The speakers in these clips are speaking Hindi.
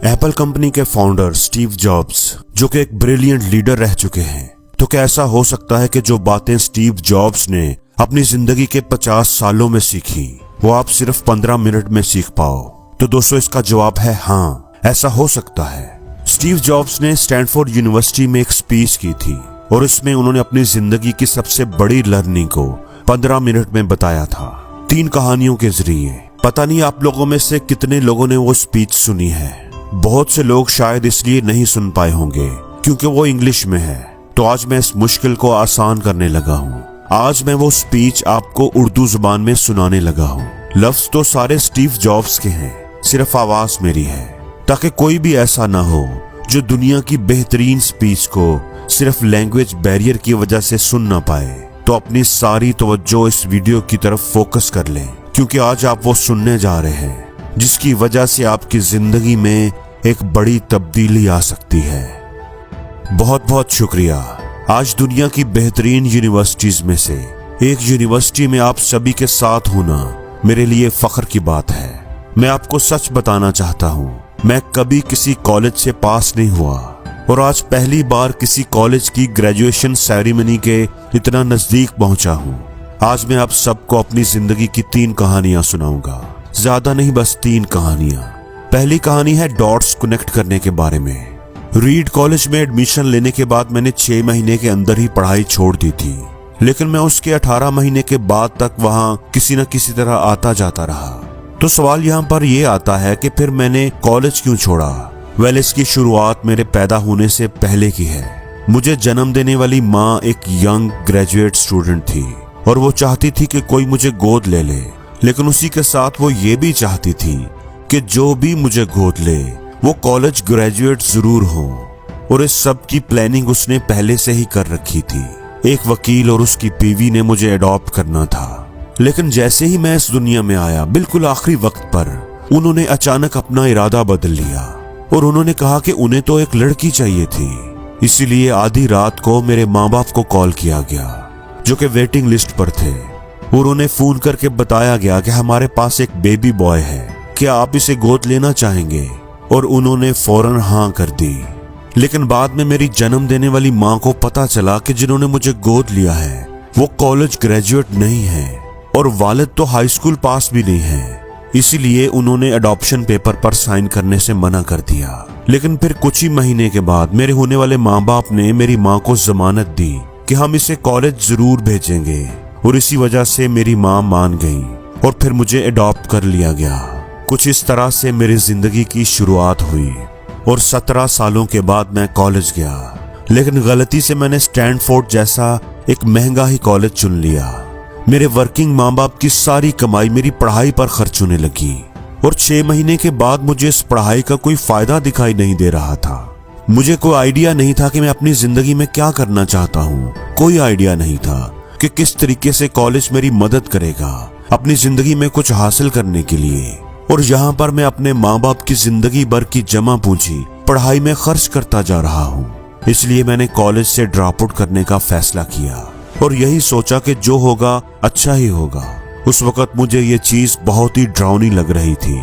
एप्पल कंपनी के फाउंडर स्टीव जॉब्स, जो कि एक ब्रिलियंट लीडर रह चुके हैं, तो क्या ऐसा हो सकता है कि जो बातें स्टीव जॉब्स ने अपनी जिंदगी के 50 सालों में सीखी वो आप सिर्फ 15 मिनट में सीख पाओ? तो दोस्तों, इसका जवाब है हाँ, ऐसा हो सकता है। स्टीव जॉब्स ने स्टैनफोर्ड यूनिवर्सिटी में एक स्पीच की थी और इसमें उन्होंने अपनी जिंदगी की सबसे बड़ी लर्निंग को 15 मिनट में बताया था, 3 कहानियों के जरिए। पता नहीं आप लोगों में से कितने लोगों ने वो स्पीच सुनी है। बहुत से लोग शायद इसलिए नहीं सुन पाए होंगे क्योंकि वो इंग्लिश में है। तो आज मैं इस मुश्किल को आसान करने लगा हूँ। आज मैं वो स्पीच आपको उर्दू जुबान में सुनाने लगा हूँ। लफ्ज तो सारे स्टीव जॉब्स के हैं, सिर्फ आवाज मेरी है, ताकि कोई भी ऐसा ना हो जो दुनिया की बेहतरीन स्पीच को सिर्फ लैंग्वेज बैरियर की वजह से सुन ना पाए। तो अपनी सारी तवज्जो इस वीडियो की तरफ फोकस कर लें, क्योंकि आज आप वो सुनने जा रहे हैं जिसकी वजह से आपकी जिंदगी में एक बड़ी तब्दीली आ सकती है। बहुत बहुत शुक्रिया। आज दुनिया की बेहतरीन यूनिवर्सिटीज में से एक यूनिवर्सिटी में आप सभी के साथ होना मेरे लिए फख्र की बात है। मैं आपको सच बताना चाहता हूँ, मैं कभी किसी कॉलेज से पास नहीं हुआ और आज पहली बार किसी कॉलेज की ग्रेजुएशन सेरेमनी के इतना नजदीक पहुंचा हूँ। आज मैं आप सबको अपनी जिंदगी की 3 कहानियां सुनाऊंगा, ज्यादा नहीं, बस 3 कहानियां। पहली कहानी है डॉट्स कनेक्ट करने के बारे में। रीड कॉलेज में एडमिशन लेने के बाद मैंने 6 महीने के अंदर ही पढ़ाई छोड़ दी थी, लेकिन मैं उसके 18 महीने के बाद तक वहां किसी न किसी तरह आता जाता रहा। तो सवाल यहाँ पर यह आता है कि फिर मैंने कॉलेज क्यों छोड़ा? वेल, इसकी शुरुआत मेरे पैदा होने से पहले की है। मुझे जन्म देने वाली माँ एक यंग ग्रेजुएट स्टूडेंट थी और वो चाहती थी कि कोई मुझे गोद ले ले, लेकिन उसी के साथ वो ये भी चाहती थी कि जो भी मुझे गोद ले वो कॉलेज ग्रेजुएट जरूर हो। और इस सब की प्लानिंग उसने पहले से ही कर रखी थी। एक वकील और उसकी बीवी ने मुझे अडॉप्ट करना था, लेकिन जैसे ही मैं इस दुनिया में आया, बिल्कुल आखिरी वक्त पर उन्होंने अचानक अपना इरादा बदल लिया और उन्होंने कहा कि उन्हें तो एक लड़की चाहिए थी। इसीलिए आधी रात को मेरे माँ बाप को कॉल किया गया, जो कि वेटिंग लिस्ट पर थे, और उन्हें फोन करके बताया गया कि हमारे पास एक बेबी बॉय है, क्या आप इसे गोद लेना चाहेंगे? और उन्होंने फौरन हाँ कर दी। लेकिन बाद में मेरी जन्म देने वाली माँ को पता चला कि जिन्होंने मुझे गोद लिया है वो कॉलेज ग्रेजुएट नहीं है और वालिद तो हाई स्कूल पास भी नहीं है। इसीलिए उन्होंने अडॉप्शन पेपर पर साइन करने से मना कर दिया। लेकिन फिर कुछ ही महीने के बाद मेरे होने वाले माँ बाप ने मेरी माँ को जमानत दी कि हम इसे कॉलेज जरूर भेजेंगे, और इसी वजह से मेरी माँ मान गई और फिर मुझे अडॉप्ट कर लिया गया। कुछ इस तरह से मेरी जिंदगी की शुरुआत हुई और 17 सालों के बाद मैं कॉलेज गया। लेकिन गलती से मैंने स्टैनफोर्ड जैसा एक महंगा ही कॉलेज चुन लिया। मेरे वर्किंग माँ बाप की सारी कमाई मेरी पढ़ाई पर खर्च होने लगी और 6 महीने के बाद मुझे इस पढ़ाई का कोई फायदा दिखाई नहीं दे रहा था। मुझे कोई आइडिया नहीं था कि मैं अपनी जिंदगी में क्या करना चाहता हूँ। कोई आइडिया नहीं था कि किस तरीके से कॉलेज मेरी मदद करेगा अपनी जिंदगी में कुछ हासिल करने के लिए। और यहाँ पर मैं अपने माँ बाप की जिंदगी भर की जमा पूंजी पढ़ाई में खर्च करता जा रहा हूँ। इसलिए मैंने कॉलेज से ड्रॉप आउट करने का फैसला किया और यही सोचा कि जो होगा अच्छा ही होगा। उस वक्त मुझे ये चीज बहुत ही डरावनी लग रही थी,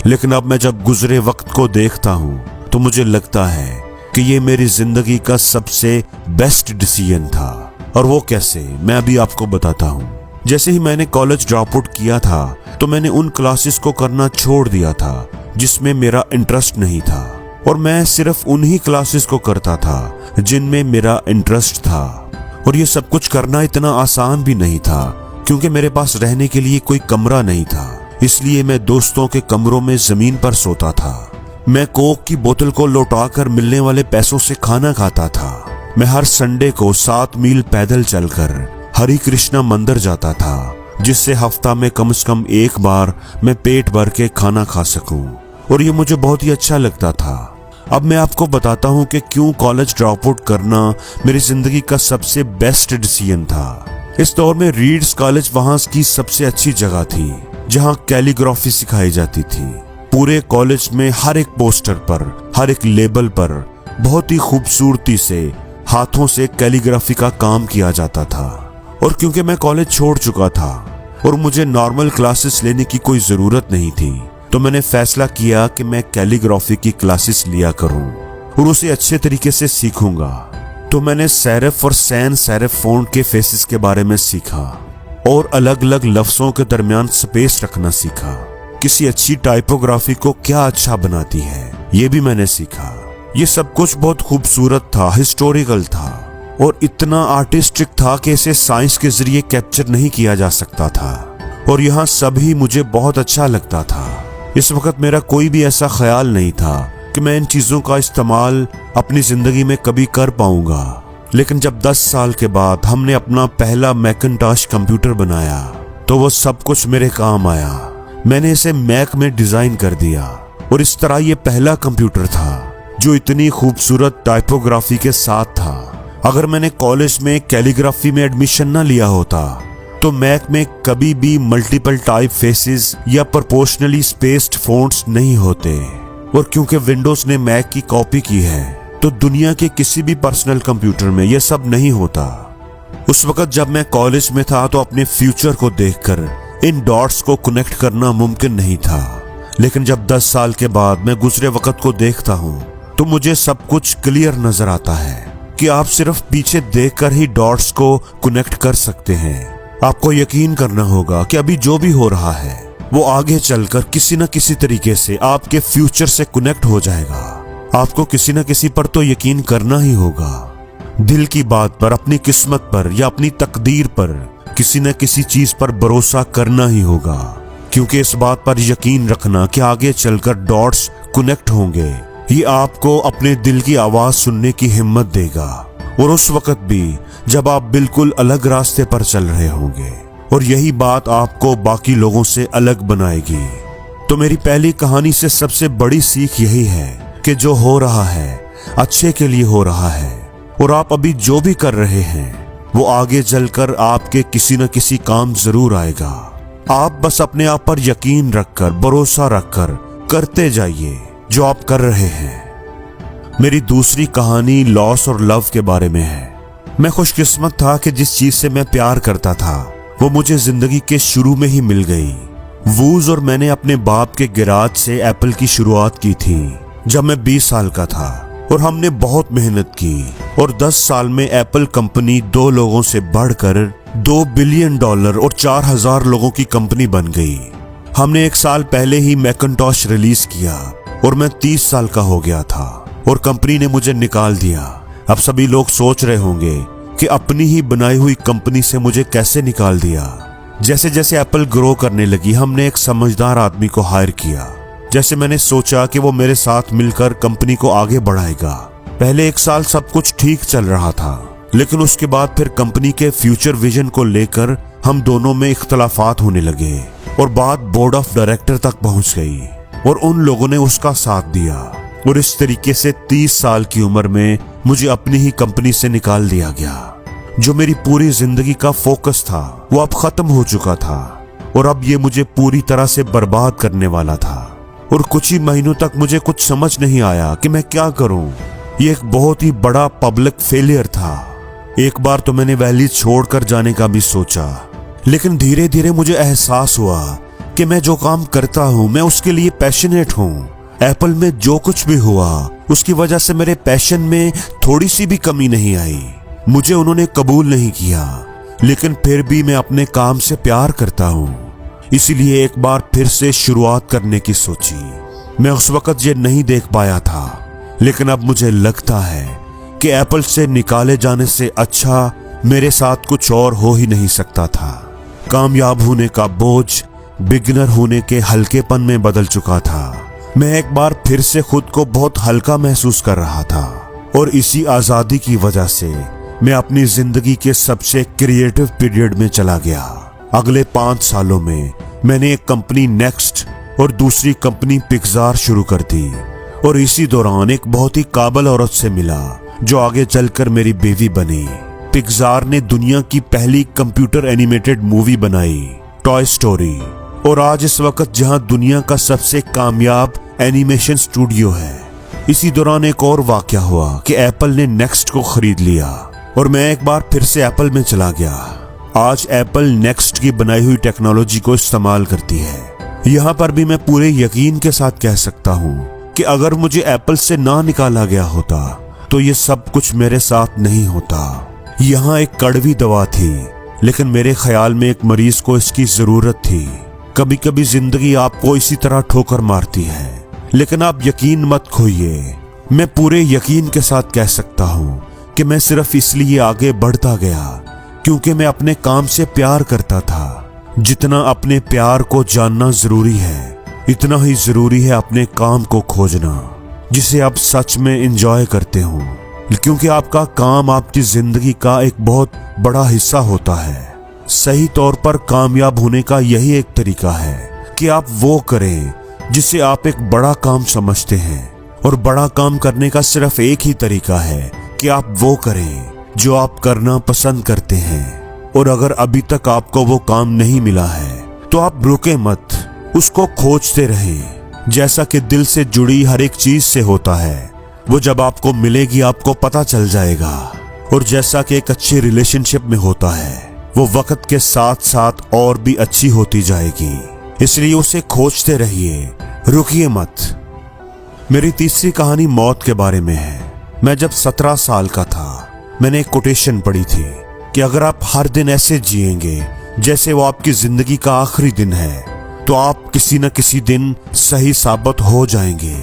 लेकिन अब मैं जब गुजरे वक्त को देखता हूँ तो मुझे लगता है कि ये मेरी जिंदगी का सबसे बेस्ट डिसीजन था। और वो कैसे, मैं अभी आपको बताता हूँ। जैसे ही मैंने कॉलेज ड्रॉप आउट किया था तो मैंने उन क्लासेस को करना छोड़ दिया था जिसमें मेरा इंटरेस्ट नहीं था, और मैं सिर्फ उन्हीं क्लासेस को करता था जिनमें मेरा इंटरेस्ट था। और ये सब कुछ करना इतना आसान भी नहीं था क्योंकि मेरे पास रहने के लिए कोई कमरा नहीं था। इसलिए मैं दोस्तों के कमरों में जमीन पर सोता था। मैं कोक की बोतल को लौटाकर मिलने वाले पैसों से खाना खाता था। मैं हर संडे को 7 मील पैदल चलकर हरि कृष्णा मंदिर जाता था, जिससे हफ्ता में कम से कम एक बार मैं पेट भर के खाना खा सकूं, और ये मुझे बहुत ही अच्छा लगता था। अब मैं आपको बताता हूँ कि क्यों कॉलेज ड्रॉप आउट करना मेरी जिंदगी का सबसे बेस्ट डिसीजन था। इस दौर में रीड्स कॉलेज वहां की सबसे अच्छी जगह थी जहां कैलीग्राफी सिखाई जाती थी। पूरे कॉलेज में हर एक पोस्टर पर, हर एक लेबल पर बहुत ही खूबसूरती से हाथों से कैलीग्राफी का काम किया जाता था। और क्योंकि मैं कॉलेज छोड़ चुका था और मुझे नॉर्मल क्लासेस लेने की कोई जरूरत नहीं थी, तो मैंने फैसला किया कि मैं कैलीग्राफी की क्लासेस लिया करूं और उसे अच्छे तरीके से सीखूंगा। तो मैंने सेरिफ और सैन सेरिफ फॉन्ट के फेसेस के बारे में सीखा और अलग अलग लफ्जों के दरमियान स्पेस रखना सीखा। किसी अच्छी टाइपोग्राफी को क्या अच्छा बनाती है ये भी मैंने सीखा। ये सब कुछ बहुत खूबसूरत था, हिस्टोरिकल था और इतना आर्टिस्टिक था कि इसे साइंस के जरिए कैप्चर नहीं किया जा सकता था और यहाँ सभी मुझे बहुत अच्छा लगता था। इस वक्त मेरा कोई भी ऐसा ख्याल नहीं था कि मैं इन चीजों का इस्तेमाल अपनी जिंदगी में कभी कर पाऊंगा। लेकिन जब 10 साल के बाद हमने अपना पहला मैकिन्टॉश कंप्यूटर बनाया तो वो सब कुछ मेरे काम आया। मैंने इसे मैक में डिजाइन कर दिया और इस तरह ये पहला कंप्यूटर था जो इतनी खूबसूरत टाइपोग्राफी के साथ था। अगर मैंने कॉलेज में कैलीग्राफी में एडमिशन ना लिया होता तो मैक में कभी भी मल्टीपल टाइप फेसेस या प्रोपोर्शनली स्पेस्ड फॉन्ट्स नहीं होते। और क्योंकि विंडोज ने मैक की कॉपी की है तो दुनिया के किसी भी पर्सनल कंप्यूटर में यह सब नहीं होता। उस वक्त जब मैं कॉलेज में था तो अपने फ्यूचर को देखकर इन डॉट्स को कनेक्ट करना मुमकिन नहीं था। लेकिन जब 10 साल के बाद मैं गुजरे वक्त को देखता हूँ तो मुझे सब कुछ क्लियर नजर आता है कि आप सिर्फ पीछे देखकर ही डॉट्स को कनेक्ट कर सकते हैं। आपको यकीन करना होगा कि अभी जो भी हो रहा है वो आगे चलकर किसी न किसी तरीके से आपके फ्यूचर से कनेक्ट हो जाएगा। आपको किसी न किसी पर तो यकीन करना ही होगा। दिल की बात पर, अपनी किस्मत पर या अपनी तकदीर पर किसी न किसी चीज पर भरोसा करना ही होगा, क्योंकि इस बात पर यकीन रखना कि आगे चलकर डॉट्स कनेक्ट होंगे ये आपको अपने दिल की आवाज सुनने की हिम्मत देगा। और उस वक्त भी जब आप बिल्कुल अलग रास्ते पर चल रहे होंगे और यही बात आपको बाकी लोगों से अलग बनाएगी। तो मेरी पहली कहानी से सबसे बड़ी सीख यही है कि जो हो रहा है अच्छे के लिए हो रहा है और आप अभी जो भी कर रहे हैं वो आगे चलकर आपके किसी न किसी काम जरूर आएगा। आप बस अपने आप पर यकीन रखकर, भरोसा रखकर करते जाइए जो आप कर रहे हैं। मेरी दूसरी कहानी लॉस और लव के बारे में है। मैं खुशकिस्मत था कि जिस चीज से मैं प्यार करता था वो मुझे जिंदगी के शुरू में ही मिल गई। वूज और मैंने अपने बाप के गैराज से एप्पल की शुरुआत की थी जब मैं 20 साल का था और हमने बहुत मेहनत की और 10 साल में एप्पल कंपनी 2 लोगों से बढ़कर $2 बिलियन और 4000 लोगों की कंपनी बन गई। हमने 1 साल पहले ही मैकिन्टॉश रिलीज किया और मैं 30 साल का हो गया था और कंपनी ने मुझे निकाल दिया। अब सभी लोग सोच रहे होंगे कि अपनी ही बनाई हुई कंपनी से मुझे कैसे निकाल दिया। जैसे जैसे एप्पल ग्रो करने लगी हमने एक समझदार आदमी को हायर किया। जैसे मैंने सोचा कि वो मेरे साथ मिलकर कंपनी को आगे बढ़ाएगा। पहले 1 साल सब कुछ ठीक चल रहा था, लेकिन उसके बाद फिर कंपनी के फ्यूचर विजन को लेकर हम दोनों में इख्तलाफात होने लगे और बात बोर्ड ऑफ डायरेक्टर तक पहुंच गई और उन लोगों ने उसका साथ दिया और इस तरीके से 30 साल की उम्र में मुझे अपनी ही कंपनी से निकाल दिया गया। जो मेरी पूरी जिंदगी का फोकस था वो अब खत्म हो चुका था और अब ये मुझे पूरी तरह से बर्बाद करने वाला था और कुछ ही महीनों तक मुझे कुछ समझ नहीं आया कि मैं क्या करूं। ये एक बहुत ही बड़ा पब्लिक फेलियर था। एक बार तो मैंने वैली छोड़कर जाने का भी सोचा, लेकिन धीरे धीरे मुझे एहसास हुआ कि मैं जो काम करता हूं मैं उसके लिए पैशनेट हूं। एप्पल में जो कुछ भी हुआ उसकी वजह से मेरे पैशन में थोड़ी सी भी कमी नहीं आई। मुझे उन्होंने कबूल नहीं किया, लेकिन फिर भी मैं अपने काम से प्यार करता हूं, इसीलिए एक बार फिर से शुरुआत करने की सोची। मैं उस वक्त ये नहीं देख पाया था, लेकिन अब मुझे लगता है कि एप्पल से निकाले जाने से अच्छा मेरे साथ कुछ और हो ही नहीं सकता था। कामयाब होने का बोझ बिगिनर होने के हल्केपन में बदल चुका था। मैं एक बार फिर से खुद को बहुत हल्का महसूस कर रहा था और इसी आजादी की वजह से मैं अपनी जिंदगी के सबसे क्रिएटिव पीरियड में चला गया। अगले 5 सालों में मैंने एक कंपनी नेक्स्ट और दूसरी कंपनी पिक्सार शुरू कर दी और इसी दौरान एक बहुत ही काबिल औरत से मिला जो आगे चलकर मेरी बीवी बनी। पिक्सार ने दुनिया की पहली कंप्यूटर एनिमेटेड मूवी बनाई, टॉय स्टोरी। और आज इस वक्त जहां दुनिया का सबसे कामयाब एनिमेशन स्टूडियो है। इसी दौरान एक और वाकया हुआ कि एप्पल ने नेक्स्ट को खरीद लिया और मैं एक बार फिर से एप्पल में चला गया। आज एप्पल नेक्स्ट की बनाई हुई टेक्नोलॉजी को इस्तेमाल करती है यहाँ पर भी मैं पूरे यकीन के साथ कह सकता हूँ कि अगर मुझे एप्पल से ना निकाला गया होता तो ये सब कुछ मेरे साथ नहीं होता। यहाँ एक कड़वी दवा थी, लेकिन मेरे ख्याल में एक मरीज को इसकी जरूरत थी। कभी कभी जिंदगी आपको इसी तरह ठोकर मारती है, लेकिन आप यकीन मत खोइए। मैं पूरे यकीन के साथ कह सकता हूँ कि मैं सिर्फ इसलिए आगे बढ़ता गया क्योंकि मैं अपने काम से प्यार करता था। जितना अपने प्यार को जानना जरूरी है, इतना ही जरूरी है अपने काम को खोजना जिसे आप सच में एंजॉय करते हो, क्योंकि आपका काम आपकी जिंदगी का एक बहुत बड़ा हिस्सा होता है। सही तौर पर कामयाब होने का यही एक तरीका है कि आप वो करें जिसे आप एक बड़ा काम समझते हैं, और बड़ा काम करने का सिर्फ एक ही तरीका है कि आप वो करें जो आप करना पसंद करते हैं। और अगर अभी तक आपको वो काम नहीं मिला है तो आप रुके मत, उसको खोजते रहें। जैसा कि दिल से जुड़ी हर एक चीज से होता है, वो जब आपको मिलेगी आपको पता चल जाएगा। और जैसा कि एक अच्छी रिलेशनशिप में होता है, वो वक्त के साथ साथ और भी अच्छी होती जाएगी। इसलिए उसे खोजते रहिए, रुकिए मत। मेरी तीसरी कहानी मौत के बारे में है। मैं जब 17 साल का था, मैंने एक कोटेशन पढ़ी थी कि अगर आप हर दिन ऐसे जिएंगे जैसे वो आपकी जिंदगी का आखिरी दिन है, तो आप किसी न किसी दिन सही साबित हो जाएंगे।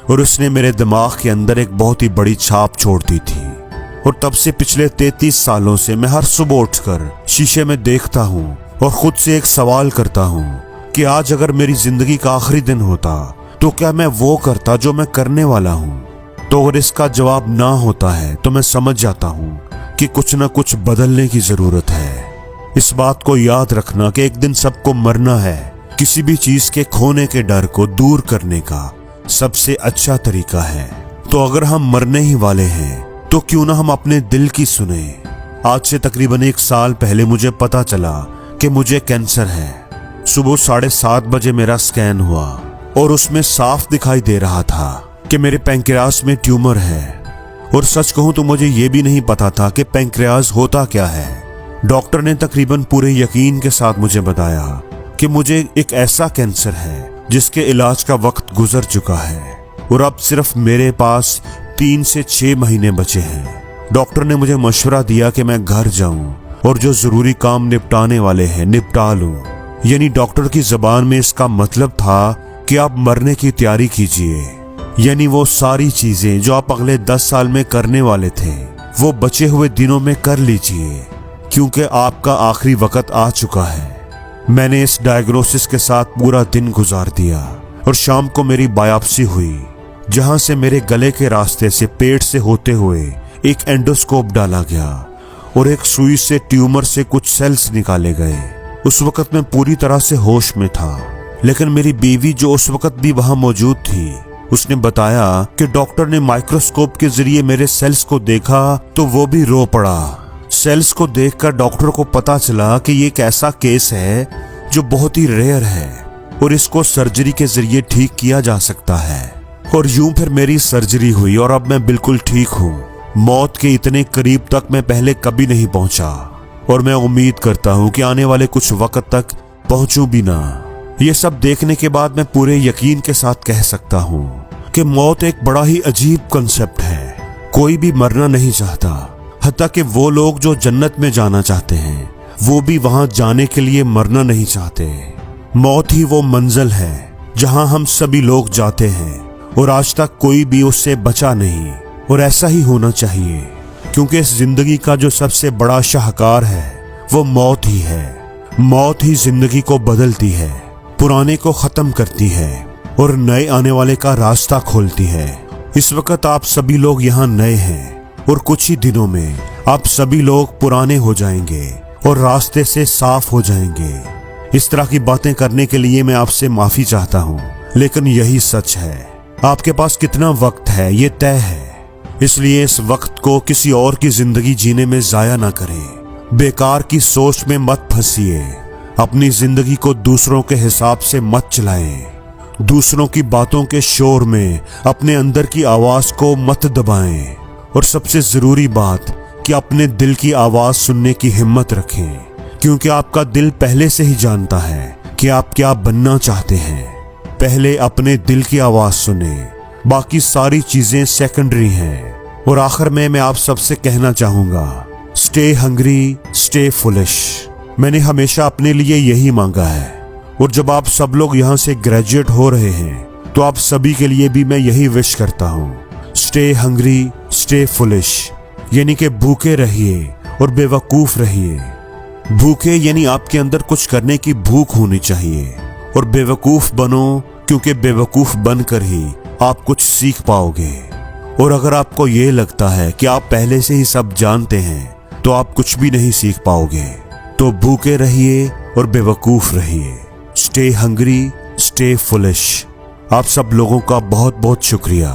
और उसने मेरे दिमाग के अंदर एक बहुत ही बड़ी छाप छोड़ दी थी। और तब से पिछले 33 सालों से मैं हर सुबह उठकर शीशे में देखता हूँ और खुद से एक सवाल करता हूँ कि आज अगर मेरी जिंदगी का आखिरी दिन होता तो क्या मैं वो करता जो मैं करने वाला हूँ। तो अगर इसका जवाब ना होता है तो मैं समझ जाता हूँ कि कुछ ना कुछ बदलने की जरूरत है। इस बात को याद रखना कि एक दिन सबको मरना है। किसी भी चीज के खोने के डर को दूर करने का सबसे अच्छा तरीका है। तो अगर हम मरने ही वाले हैं तो क्यों ना हम अपने दिल की सुने। आज से तकरीबन 1 साल पहले मुझे पता चला कि मुझे कैंसर है। सुबह 7:30 बजे मेरा स्कैन हुआ और उसमें साफ दिखाई दे रहा था कि मेरे पैंक्रियास में ट्यूमर है। और सच कहूं तो मुझे यह भी नहीं पता था कि पैंक्रियास होता क्या है। डॉक्टर ने तकरीबन पूरे यकीन के साथ मुझे बताया कि मुझे एक ऐसा कैंसर है जिसके इलाज का वक्त गुजर चुका है और अब सिर्फ मेरे पास 3 से 6 महीने बचे हैं। डॉक्टर ने मुझे मशवरा दिया कि मैं घर जाऊं और जो जरूरी काम निपटाने वाले हैं निपटा लूं। यानी डॉक्टर की जबान में इसका मतलब था कि आप मरने की तैयारी कीजिए। यानी वो सारी चीजें जो आप अगले 10 साल में करने वाले थे वो बचे हुए दिनों में कर लीजिए, क्योंकि आपका आखिरी वक्त आ चुका है। मैंने इस डायग्नोसिस के साथ पूरा दिन गुजार दिया और शाम को मेरी बायोप्सी हुई, जहां से मेरे गले के रास्ते से पेट से होते हुए एक एंडोस्कोप डाला गया और एक सुई से ट्यूमर से कुछ सेल्स निकाले गए। उस वक्त मैं पूरी तरह से होश में था, लेकिन मेरी बीवी जो उस वक्त भी वहां मौजूद थी, उसने बताया कि डॉक्टर ने माइक्रोस्कोप के जरिए मेरे सेल्स को देखा तो वो भी रो पड़ा। सेल्स को देखकर डॉक्टर को पता चला कि ये एक ऐसा केस है जो बहुत ही रेयर है और इसको सर्जरी के जरिए ठीक किया जा सकता है। और यूं फिर मेरी सर्जरी हुई और अब मैं बिल्कुल ठीक हूँ। मौत के इतने करीब तक मैं पहले कभी नहीं पहुंचा और मैं उम्मीद करता हूँ कि आने वाले कुछ वक्त तक पहुंचूं भी ना। ये सब देखने के बाद मैं पूरे यकीन के साथ कह सकता हूँ कि मौत एक बड़ा ही अजीब कंसेप्ट है। कोई भी मरना नहीं चाहता, हत्ता कि वो लोग जो जन्नत में जाना चाहते हैं वो भी वहां जाने के लिए मरना नहीं चाहते। मौत ही वो मंजिल है जहां हम सभी लोग जाते हैं और आज तक कोई भी उससे बचा नहीं। और ऐसा ही होना चाहिए, क्योंकि इस जिंदगी का जो सबसे बड़ा शाहकार है वो मौत ही है। मौत ही जिंदगी को बदलती है, पुराने को खत्म करती है और नए आने वाले का रास्ता खोलती है। इस वक्त आप सभी लोग यहाँ नए हैं और कुछ ही दिनों में आप सभी लोग पुराने हो जाएंगे और रास्ते से साफ हो जाएंगे। इस तरह की बातें करने के लिए मैं आपसे माफी चाहता हूँ, लेकिन यही सच है। आपके पास कितना वक्त है ये तय है, इसलिए इस वक्त को किसी और की जिंदगी जीने में जाया ना करें। बेकार की सोच में मत फंसिए। अपनी जिंदगी को दूसरों के हिसाब से मत चलाएं। दूसरों की बातों के शोर में अपने अंदर की आवाज को मत दबाएं। और सबसे जरूरी बात कि अपने दिल की आवाज सुनने की हिम्मत रखें, क्योंकि आपका दिल पहले से ही जानता है कि आप क्या बनना चाहते हैं। पहले अपने दिल की आवाज सुने, बाकी सारी चीजें सेकेंडरी हैं। और आखिर में मैं आप सबसे कहना चाहूंगा, स्टे हंग्री, स्टे फुलिश। मैंने हमेशा अपने लिए यही मांगा है, और जब आप सब लोग यहाँ से ग्रेजुएट हो रहे हैं तो आप सभी के लिए भी मैं यही विश करता हूँ। स्टे हंग्री, स्टे फुलिश, यानी कि भूखे रहिए और बेवकूफ रहिए। भूखे यानी आपके अंदर कुछ करने की भूख होनी चाहिए, और बेवकूफ बनो क्योंकि बेवकूफ बनकर ही आप कुछ सीख पाओगे। और अगर आपको ये लगता है कि आप पहले से ही सब जानते हैं तो आप कुछ भी नहीं सीख पाओगे। तो भूखे रहिए और बेवकूफ रहिए। Stay hungry, stay foolish. आप सब लोगों का बहुत बहुत शुक्रिया।